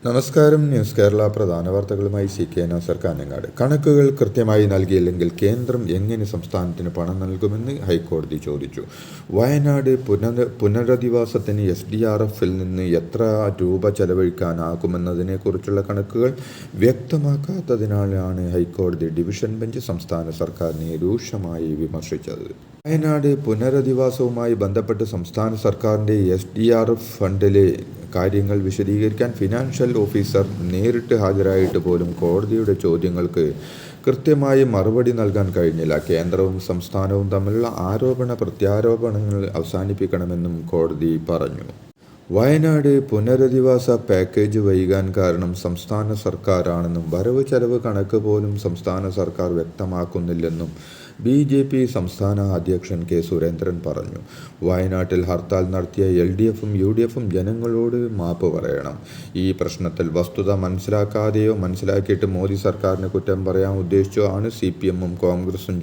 നമസ്കാരം. ന്യൂസ് കേരള പ്രധാന വാർത്തകളുമായി CK നാസർ കാഞ്ഞങ്ങാട്. കണക്കുകൾ കൃത്യമായി നൽകിയില്ലെങ്കിൽ കേന്ദ്രം എങ്ങനെ സംസ്ഥാനത്തിന് പണം നൽകുമെന്ന് ഹൈക്കോടതി ചോദിച്ചു. വയനാട് പുനരധിവാസത്തിന് SDRFൽ നിന്ന് എത്ര രൂപ ചെലവഴിക്കാനാകുമെന്നതിനെക്കുറിച്ചുള്ള കണക്കുകൾ വ്യക്തമാക്കാത്തതിനാലാണ് ഹൈക്കോടതി ഡിവിഷൻ ബെഞ്ച് സംസ്ഥാന സർക്കാരിനെ രൂക്ഷമായി വിമർശിച്ചത്. വയനാട് പുനരധിവാസവുമായി ബന്ധപ്പെട്ട് സംസ്ഥാന സർക്കാരിൻ്റെ SDRF ഫണ്ടിലെ കാര്യങ്ങൾ വിശദീകരിക്കാൻ ഫിനാൻഷ്യൽ ഓഫീസർ നേരിട്ട് ഹാജരായിട്ട് പോലും കോടതിയുടെ ചോദ്യങ്ങൾക്ക് കൃത്യമായി മറുപടി നൽകാൻ കഴിഞ്ഞില്ല. കേന്ദ്രവും സംസ്ഥാനവും തമ്മിലുള്ള പ്രത്യാരോപണങ്ങൾ അവസാനിപ്പിക്കണമെന്നും കോടതി പറഞ്ഞു. വയനാട് പുനരധിവാസ പാക്കേജ് വൈകാൻ കാരണം സംസ്ഥാന സർക്കാരാണെന്നും വരവ് ചെലവ് കണക്ക് പോലും സംസ്ഥാന സർക്കാർ വ്യക്തമാക്കുന്നില്ലെന്നും BJP സംസ്ഥാന അധ്യക്ഷൻ K. സുരേന്ദ്രൻ പറഞ്ഞു. വയനാട്ടിൽ ഹർത്താൽ നടത്തിയ LDFും UDFും ജനങ്ങളോട് മാപ്പ് പറയണം. ഈ പ്രശ്നത്തിൽ വസ്തുത മനസ്സിലാക്കാതെയോ മനസ്സിലാക്കിയിട്ട് മോദി സർക്കാരിന് കുറ്റം പറയാൻ ഉദ്ദേശിച്ചോ ആണ് CPMും കോൺഗ്രസും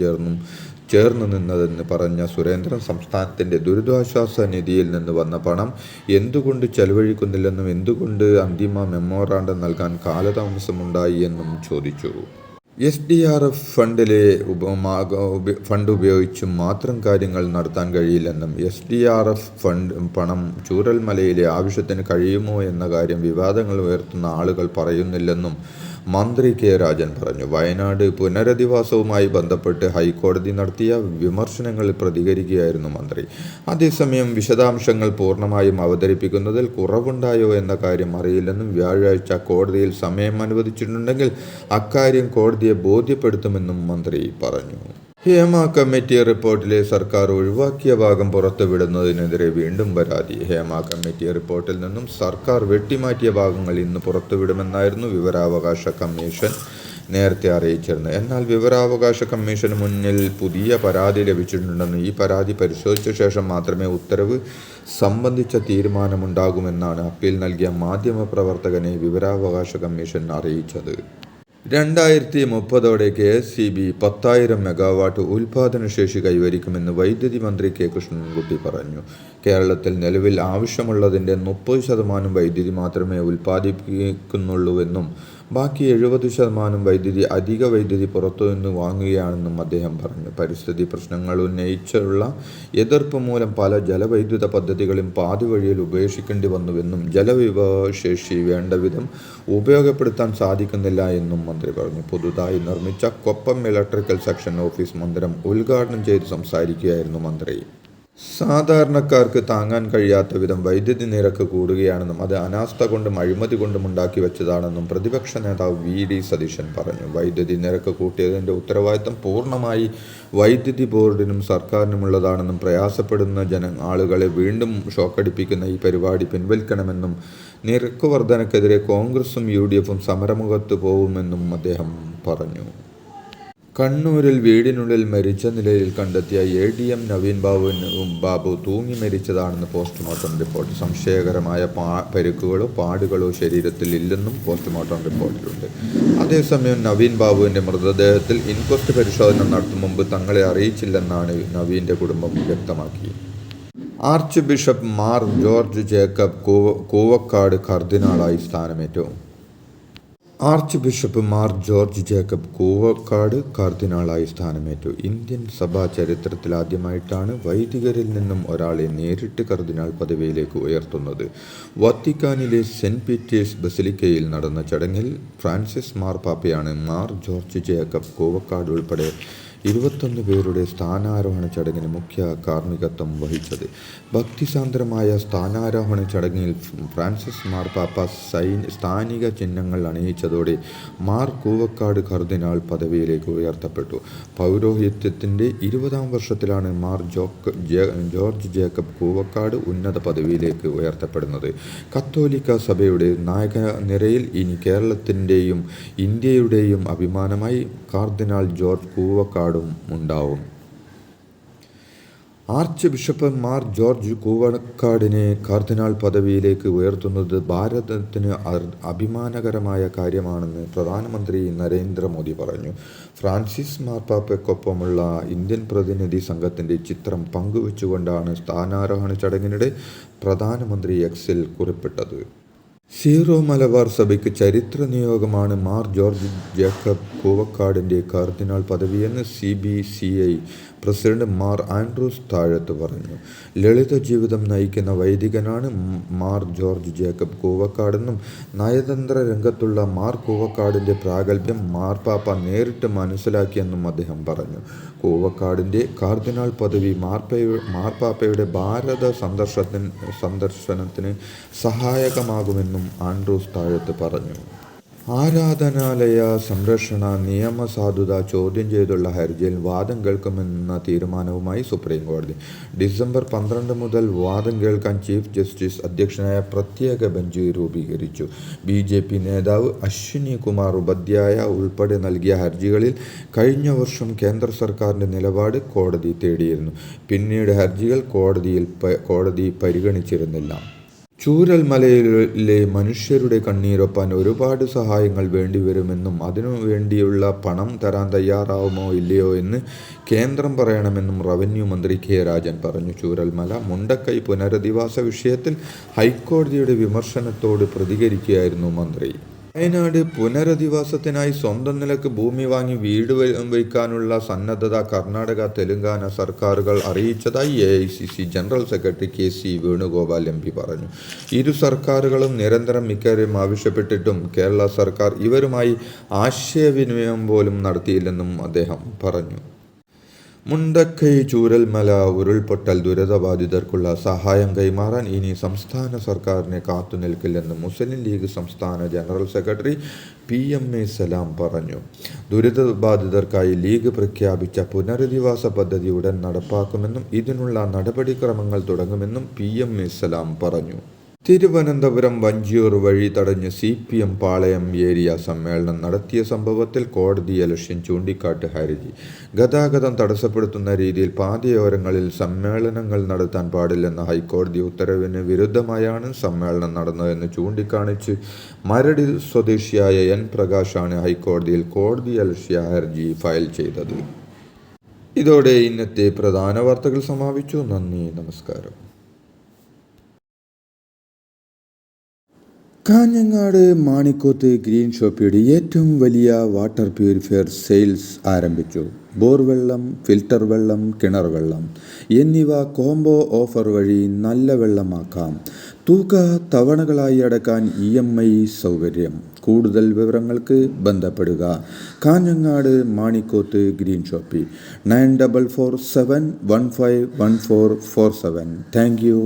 ചേർന്ന് നിന്നതെന്ന് പറഞ്ഞ സുരേന്ദ്രൻ സംസ്ഥാനത്തിൻ്റെ ദുരിതാശ്വാസ നിധിയിൽ നിന്ന് വന്ന പണം എന്തുകൊണ്ട് ചെലവഴിക്കുന്നില്ലെന്നും എന്തുകൊണ്ട് അന്തിമ മെമ്മോറാണ്ടം നൽകാൻ കാലതാമസമുണ്ടായി എന്നും ചോദിച്ചു. SDRF ഫണ്ട് ഉപയോഗിച്ച് മാത്രം കാര്യങ്ങൾ നടത്താൻ കഴിയില്ലെന്നും SDRF പണം ചൂരൽമലയിലെ ആവശ്യത്തിന് കഴിയുമോ എന്ന കാര്യം വിവാദങ്ങൾ ഉയർത്തുന്ന ആളുകൾ പറയുന്നില്ലെന്നും മന്ത്രി K. രാജൻ പറഞ്ഞു. വയനാട് പുനരധിവാസവുമായി ബന്ധപ്പെട്ട് ഹൈക്കോടതി നടത്തിയ വിമർശനങ്ങളിൽ പ്രതികരിക്കുകയായിരുന്നു മന്ത്രി. അതേസമയം വിശദാംശങ്ങൾ പൂർണ്ണമായും അവതരിപ്പിക്കുന്നതിൽ കുറവുണ്ടായോ എന്ന കാര്യം അറിയില്ലെന്നും വ്യാഴാഴ്ച കോടതിയിൽ സമയം അനുവദിച്ചിട്ടുണ്ടെങ്കിൽ അക്കാര്യം കോടതിയെ ബോധ്യപ്പെടുത്തുമെന്നും മന്ത്രി പറഞ്ഞു. ഹേമ കമ്മിറ്റി റിപ്പോർട്ടിലെ സർക്കാർ ഒഴിവാക്കിയ ഭാഗം പുറത്തുവിടുന്നതിനെതിരെ വീണ്ടും പരാതി. ഹേമ കമ്മിറ്റി റിപ്പോർട്ടിൽ നിന്നും സർക്കാർ വെട്ടിമാറ്റിയ ഭാഗങ്ങൾ ഇന്ന് പുറത്തുവിടുമെന്നായിരുന്നു വിവരാവകാശ കമ്മീഷൻ നേരത്തെ അറിയിച്ചിരുന്നത്. എന്നാൽ വിവരാവകാശ കമ്മീഷന് മുന്നിൽ പുതിയ പരാതി ലഭിച്ചിട്ടുണ്ടെന്നും ഈ പരാതി പരിശോധിച്ച ശേഷം മാത്രമേ ഉത്തരവ് സംബന്ധിച്ച തീരുമാനമുണ്ടാകുമെന്നാണ് അപ്പീൽ നൽകിയ മാധ്യമപ്രവർത്തകനെ വിവരാവകാശ കമ്മീഷൻ അറിയിച്ചത്. 2030 KSEB 10,000 മെഗാവാട്ട് ഉൽപാദനശേഷി കൈവരിക്കുമെന്ന് വൈദ്യുതി മന്ത്രി K. കൃഷ്ണൻകുട്ടി പറഞ്ഞു. കേരളത്തിൽ നിലവിൽ ആവശ്യമുള്ളതിൻ്റെ 30% വൈദ്യുതി മാത്രമേ ഉൽപ്പാദിപ്പിക്കുന്നുള്ളൂവെന്നും ബാക്കി 70% അധിക വൈദ്യുതി പുറത്തുനിന്ന് വാങ്ങുകയാണെന്നും അദ്ദേഹം പറഞ്ഞു. പരിസ്ഥിതി പ്രശ്നങ്ങൾ ഉന്നയിച്ചുള്ള എതിർപ്പ് മൂലം പല ജലവൈദ്യുത പദ്ധതികളും പാതിവഴിയിൽ ഉപേക്ഷിക്കേണ്ടി വന്നുവെന്നും ജലവിഭവശേഷി വേണ്ടവിധം ഉപയോഗപ്പെടുത്താൻ സാധിക്കുന്നില്ല എന്നും മന്ത്രി പറഞ്ഞു. പുതുതായി നിർമ്മിച്ച കൊപ്പം ഇലക്ട്രിക്കൽ സെക്ഷൻ ഓഫീസ് മന്ദിരം ഉദ്ഘാടനം ചെയ്ത് സംസാരിക്കുകയായിരുന്നു മന്ത്രി. സാധാരണക്കാർക്ക് താങ്ങാൻ കഴിയാത്ത വിധം വൈദ്യുതി നിരക്ക് കൂടുകയാണെന്നും അത് അനാസ്ഥ കൊണ്ടും അഴിമതി കൊണ്ടും ഉണ്ടാക്കി വെച്ചതാണെന്നും പ്രതിപക്ഷ നേതാവ് VD സതീശൻ പറഞ്ഞു. വൈദ്യുതി നിരക്ക് കൂട്ടിയതിൻ്റെ ഉത്തരവാദിത്തം പൂർണ്ണമായി വൈദ്യുതി ബോർഡിനും സർക്കാരിനുമുള്ളതാണെന്നും പ്രയാസപ്പെടുന്ന ആളുകളെ വീണ്ടും ഷോക്കടിപ്പിക്കുന്ന ഈ പരിപാടി പിൻവലിക്കണമെന്നും നിരക്ക് വർധനക്കെതിരെ കോൺഗ്രസും UDFും സമരമുഖത്ത് പോകുമെന്നും അദ്ദേഹം പറഞ്ഞു. കണ്ണൂരിൽ വീടിനുള്ളിൽ മരിച്ച നിലയിൽ കണ്ടെത്തിയ ADM നവീൻ ബാബു തൂങ്ങി മരിച്ചതാണെന്ന് പോസ്റ്റ്മോർട്ടം റിപ്പോർട്ട്. സംശയകരമായ പരിക്കുകളോ പാടുകളോ ശരീരത്തിൽ ഇല്ലെന്നും പോസ്റ്റ്മോർട്ടം റിപ്പോർട്ടിലുണ്ട്. അതേസമയം നവീൻ ബാബുവിൻ്റെ മൃതദേഹത്തിൽ ഇൻക്വസ്റ്റ് പരിശോധന നടത്തും മുമ്പ് തങ്ങളെ അറിയിച്ചില്ലെന്നാണ് നവീൻ്റെ കുടുംബം വ്യക്തമാക്കി. Archbishop Mar George Jacob Koovakad കർദിനാളായി സ്ഥാനമേറ്റു. Archbishop Mar George Jacob Koovakad കർദിനാളായി സ്ഥാനമേറ്റു. ഇന്ത്യൻ സഭാ ചരിത്രത്തിലാദ്യമായിട്ടാണ് വൈദികരിൽ നിന്നും ഒരാളെ നേരിട്ട് കർദിനാൾ പദവിയിലേക്ക് ഉയർത്തുന്നത്. വത്തിക്കാനിലെ സെന്റ് പീറ്റേഴ്സ് ബസിലിക്കയിൽ നടന്ന ചടങ്ങിൽ ഫ്രാൻസിസ് മാർപ്പാപ്പയാണ് മാർ ജോർജ് ജേക്കബ് കൂവക്കാട് ഉൾപ്പെടെ 21 പേരുടെ സ്ഥാനാരോഹണ ചടങ്ങിന് മുഖ്യ കാർമ്മികത്വം വഹിച്ചത്. ഭക്തിസാന്ദ്രമായ സ്ഥാനാരോഹണ ചടങ്ങിൽ ഫ്രാൻസിസ് മാർപ്പാപ്പ സ്ഥാനിക ചിഹ്നങ്ങൾ അണിയിച്ചതോടെ മാർ കൂവക്കാട് കർദിനാൾ പദവിയിലേക്ക് ഉയർത്തപ്പെട്ടു. പൗരോഹിത്യത്തിൻ്റെ 20ാം വർഷത്തിലാണ് മാർ ജോർജ് ജേക്കബ് കൂവക്കാട് ഉന്നത പദവിയിലേക്ക് ഉയർത്തപ്പെടുന്നത്. കത്തോലിക്ക സഭയുടെ നായകനിരയിൽ ഇനി കേരളത്തിൻ്റെയും ഇന്ത്യയുടെയും അഭിമാനമായി കാർദിനാൾ ജോർജ് കൂവക്കാട് ഉണ്ടാവും. ആർച്ച് ബിഷപ്പ് മാർ ജോർജ് കൂവക്കാടിനെ കർദിനാൾ പദവിയിലേക്ക് ഉയർത്തുന്നത് ഭാരതത്തിന് അഭിമാനകരമായ കാര്യമാണെന്ന് പ്രധാനമന്ത്രി നരേന്ദ്രമോദി പറഞ്ഞു. ഫ്രാൻസിസ് മാർപ്പാപ്പയ്ക്കൊപ്പമുള്ള ഇന്ത്യൻ പ്രതിനിധി സംഘത്തിൻ്റെ ചിത്രം പങ്കുവച്ചുകൊണ്ടാണ് സ്ഥാനാരോഹണ ചടങ്ങിനിടെ പ്രധാനമന്ത്രി Xൽ കുറിപ്പിട്ടത്. സീറോ മലബാർ സഭയ്ക്ക് ചരിത്ര നിയോഗമാണ് മാർ ജോർജ് ജേക്കബ് കൂവക്കാടിൻ്റെ കർദിനാൾ പദവിയെന്ന് CBCI പ്രസിഡന്റ് മാർ ആൻഡ്രൂസ് താഴത്ത് പറഞ്ഞു. ലളിത ജീവിതം നയിക്കുന്ന വൈദികനാണ് മാർ ജോർജ് ജേക്കബ് കൂവക്കാടെന്നും നയതന്ത്ര രംഗത്തുള്ള മാർ കൂവക്കാടിൻ്റെ പ്രാഗൽഭ്യം മാർപ്പാപ്പ നേരിട്ട് മനസ്സിലാക്കിയെന്നും അദ്ദേഹം പറഞ്ഞു. കൂവക്കാടിൻ്റെ കർദിനാൾ പദവി മാർപ്പാപ്പയുടെ ഭാരത സന്ദർശനത്തിന് സഹായകമാകുമെന്നും ആൻഡ്രൂസ് താഴത്ത് പറഞ്ഞു. ആരാധനാലയ സംരക്ഷണ നിയമസാധുത ചോദ്യം ചെയ്തുള്ള ഹർജിയിൽ വാദം കേൾക്കുമെന്ന തീരുമാനവുമായി സുപ്രീം കോടതി. ഡിസംബർ 12 മുതൽ വാദം കേൾക്കാൻ ചീഫ് ജസ്റ്റിസ് അധ്യക്ഷനായ പ്രത്യേക ബെഞ്ച് രൂപീകരിച്ചു. BJP നേതാവ് അശ്വിനി കുമാർ ഉപാധ്യായ ഉൾപ്പെടെ നൽകിയ ഹർജികളിൽ കഴിഞ്ഞ വർഷം കേന്ദ്ര സർക്കാരിൻ്റെ നിലപാട് കോടതി തേടിയിരുന്നു. പിന്നീട് ഹർജികൾ കോടതി പരിഗണിച്ചിരുന്നില്ല. ചൂരൽമലയിലെ മനുഷ്യരുടെ കണ്ണീരൊപ്പാൻ ഒരുപാട് സഹായങ്ങൾ വേണ്ടിവരുമെന്നും അതിനു വേണ്ടിയുള്ള പണം തരാൻ തയ്യാറാവുമോ ഇല്ലയോ എന്ന് കേന്ദ്രം പറയണമെന്നും റവന്യൂ മന്ത്രി K. രാജൻ പറഞ്ഞു. ചൂരൽമല മുണ്ടക്കൈ പുനരധിവാസ വിഷയത്തിൽ ഹൈക്കോടതിയുടെ വിമർശനത്തോട് പ്രതികരിക്കുകയായിരുന്നു മന്ത്രി. വയനാട് പുനരധിവാസത്തിനായി സ്വന്തം നിലക്ക് ഭൂമി വാങ്ങി വീട് വയ്ക്കാനുള്ള സന്നദ്ധത കർണാടക, തെലങ്കാന സർക്കാരുകൾ അറിയിച്ചതായി AICC general secretary KC Venugopal MP പറഞ്ഞു. ഇരു സർക്കാരുകളും നിരന്തരം ഇക്കാര്യം ആവശ്യപ്പെട്ടിട്ടും കേരള സർക്കാർ ഇവരുമായി ആശയവിനിമയം പോലും നടത്തിയില്ലെന്നും അദ്ദേഹം പറഞ്ഞു. മുണ്ടക്കൈ ചൂരൽമല ഉരുൾപൊട്ടൽ ദുരിതബാധിതർക്കുള്ള സഹായം കൈമാറാൻ ഇനി സംസ്ഥാന സർക്കാരിനെ കാത്തുനിൽക്കില്ലെന്ന് മുസ്ലിം ലീഗ് സംസ്ഥാന ജനറൽ സെക്രട്ടറി PMA സലാം പറഞ്ഞു. ദുരിതബാധിതർക്കായി ലീഗ് പ്രഖ്യാപിച്ച പുനരധിവാസ പദ്ധതി ഉടൻ നടപ്പാക്കുമെന്നും ഇതിനുള്ള നടപടിക്രമങ്ങൾ തുടങ്ങുമെന്നും PMA സലാം പറഞ്ഞു. തിരുവനന്തപുരം വഞ്ചിയൂർ വഴി തടഞ്ഞ് CPM പാളയം ഏരിയ സമ്മേളനം നടത്തിയ സംഭവത്തിൽ കോടതിയലക്ഷ്യം ചൂണ്ടിക്കാട്ടി ഹർജി. ഗതാഗതം തടസ്സപ്പെടുത്തുന്ന രീതിയിൽ പാതയോരങ്ങളിൽ സമ്മേളനങ്ങൾ നടത്താൻ പാടില്ലെന്ന ഹൈക്കോടതി ഉത്തരവിന് വിരുദ്ധമായാണ് സമ്മേളനം നടന്നതെന്ന് ചൂണ്ടിക്കാണിച്ച് മരടി സ്വദേശിയായ N. പ്രകാശാണ് ഹൈക്കോടതിയിൽ കോടതിയലക്ഷ്യ ഹർജി ഫയൽ ചെയ്തത്. ഇതോടെ ഇന്നത്തെ പ്രധാന വാർത്തകൾ സമാപിച്ചു. നന്ദി, നമസ്കാരം. കാഞ്ഞങ്ങാട് മാണിക്കോത്ത് ഗ്രീൻ ഷോപ്പിയുടെ ഏറ്റവും വലിയ വാട്ടർ പ്യൂരിഫയർ സെയിൽസ് ആരംഭിച്ചു. ബോർവെള്ളം, ഫിൽട്ടർ വെള്ളം, കിണർ വെള്ളം എന്നിവ കോംബോ ഓഫർ വഴി നല്ല വെള്ളമാക്കാം. തുക തവണകളായി അടക്കാൻ EMI സൗകര്യം. കൂടുതൽ വിവരങ്ങൾക്ക് ബന്ധപ്പെടുക Kanhangad Manikoth green shoppe 9447151447. Thank U.